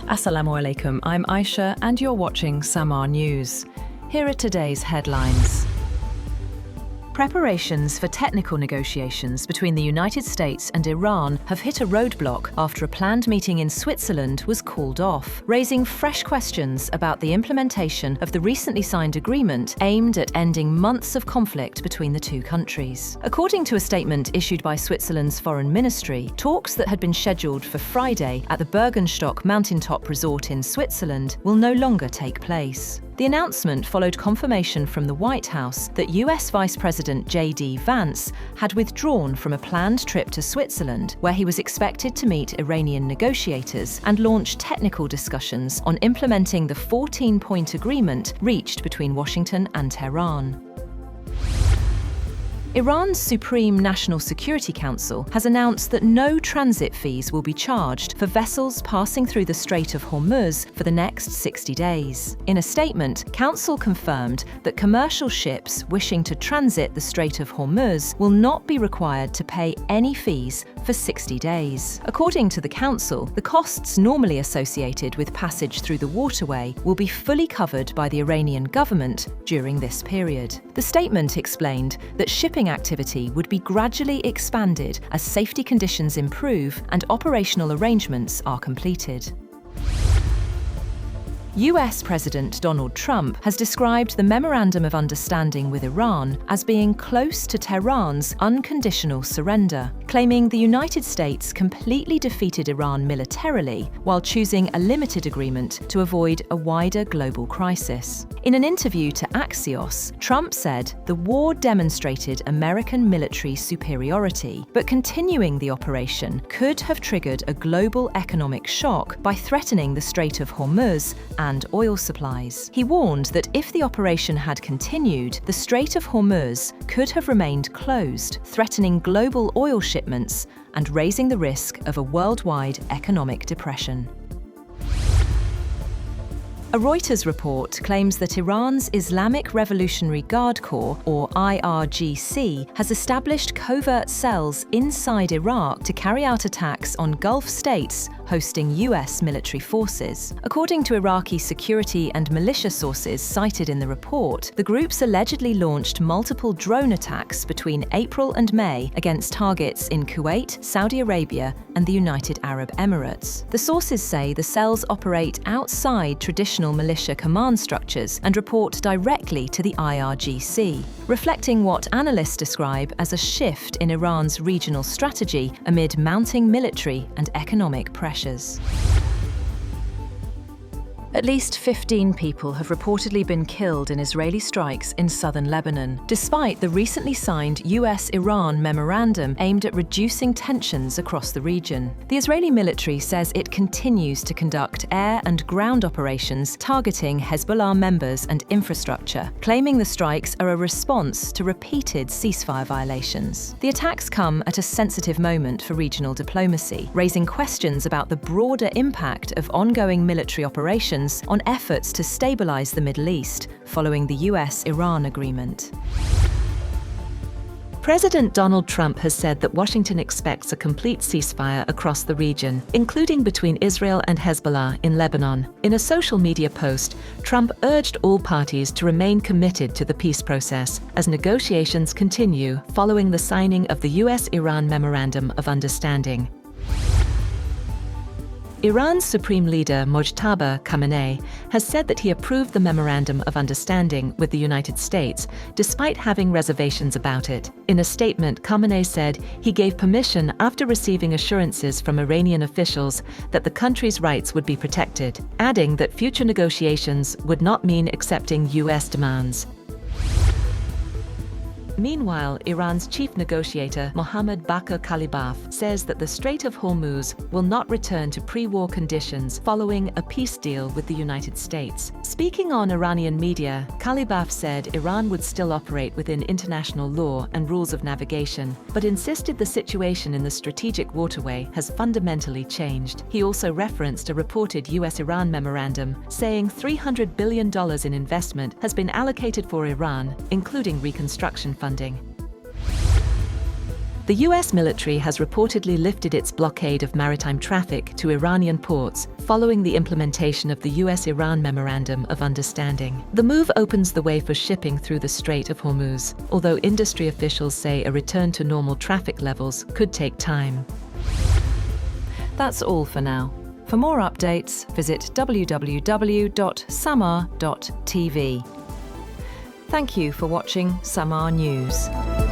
Assalamu alaikum, I'm Aisha and you're watching SAMAA News. Here are today's headlines. Preparations for technical negotiations between the United States and Iran have hit a roadblock after a planned meeting in Switzerland was called off, raising fresh questions about the implementation of the recently signed agreement aimed at ending months of conflict between the two countries. According to a statement issued by Switzerland's Foreign Ministry, talks that had been scheduled for Friday at the Bergenstock mountaintop resort in Switzerland will no longer take place. The announcement followed confirmation from the White House that US Vice President J.D. Vance had withdrawn from a planned trip to Switzerland, where he was expected to meet Iranian negotiators and launch technical discussions on implementing the 14-point agreement reached between Washington and Tehran. Iran's Supreme National Security Council has announced that no transit fees will be charged for vessels passing through the Strait of Hormuz for the next 60 days. In a statement, Council confirmed that commercial ships wishing to transit the Strait of Hormuz will not be required to pay any fees for 60 days. According to the Council, the costs normally associated with passage through the waterway will be fully covered by the Iranian government during this period. The statement explained that shipping activity would be gradually expanded as safety conditions improve and operational arrangements are completed. US President Donald Trump has described the Memorandum of Understanding with Iran as being close to Tehran's unconditional surrender, claiming the United States completely defeated Iran militarily while choosing a limited agreement to avoid a wider global crisis. In an interview to Axios, Trump said the war demonstrated American military superiority, but continuing the operation could have triggered a global economic shock by threatening the Strait of Hormuz and oil supplies. He warned that if the operation had continued, the Strait of Hormuz could have remained closed, threatening global oil shipments and raising the risk of a worldwide economic depression. A Reuters report claims that Iran's Islamic Revolutionary Guard Corps, or IRGC, has established covert cells inside Iraq to carry out attacks on Gulf states hosting US military forces. According to Iraqi security and militia sources cited in the report, the groups allegedly launched multiple drone attacks between April and May against targets in Kuwait, Saudi Arabia, and the United Arab Emirates. The sources say the cells operate outside traditional militia command structures and report directly to the IRGC, reflecting what analysts describe as a shift in Iran's regional strategy amid mounting military and economic pressures. At least 15 people have reportedly been killed in Israeli strikes in southern Lebanon, despite the recently signed US-Iran memorandum aimed at reducing tensions across the region. The Israeli military says it continues to conduct air and ground operations targeting Hezbollah members and infrastructure, claiming the strikes are a response to repeated ceasefire violations. The attacks come at a sensitive moment for regional diplomacy, raising questions about the broader impact of ongoing military operations on efforts to stabilize the Middle East following the US-Iran agreement. President Donald Trump has said that Washington expects a complete ceasefire across the region, including between Israel and Hezbollah in Lebanon. In a social media post, Trump urged all parties to remain committed to the peace process as negotiations continue following the signing of the US-Iran Memorandum of Understanding. Iran's Supreme Leader Mojtaba Khamenei has said that he approved the Memorandum of Understanding with the United States, despite having reservations about it. In a statement, Khamenei said he gave permission after receiving assurances from Iranian officials that the country's rights would be protected, adding that future negotiations would not mean accepting US demands. Meanwhile, Iran's chief negotiator, Mohammad Bakr Kalibaf, says that the Strait of Hormuz will not return to pre-war conditions following a peace deal with the United States. Speaking on Iranian media, Kalibaf said Iran would still operate within international law and rules of navigation, but insisted the situation in the strategic waterway has fundamentally changed. He also referenced a reported US-Iran memorandum, saying $300 billion in investment has been allocated for Iran, including reconstruction funding. The US military has reportedly lifted its blockade of maritime traffic to Iranian ports following the implementation of the US-Iran Memorandum of Understanding. The move opens the way for shipping through the Strait of Hormuz, although industry officials say a return to normal traffic levels could take time. That's all for now. For more updates, visit www.samaa.tv. Thank you for watching SAMAA News.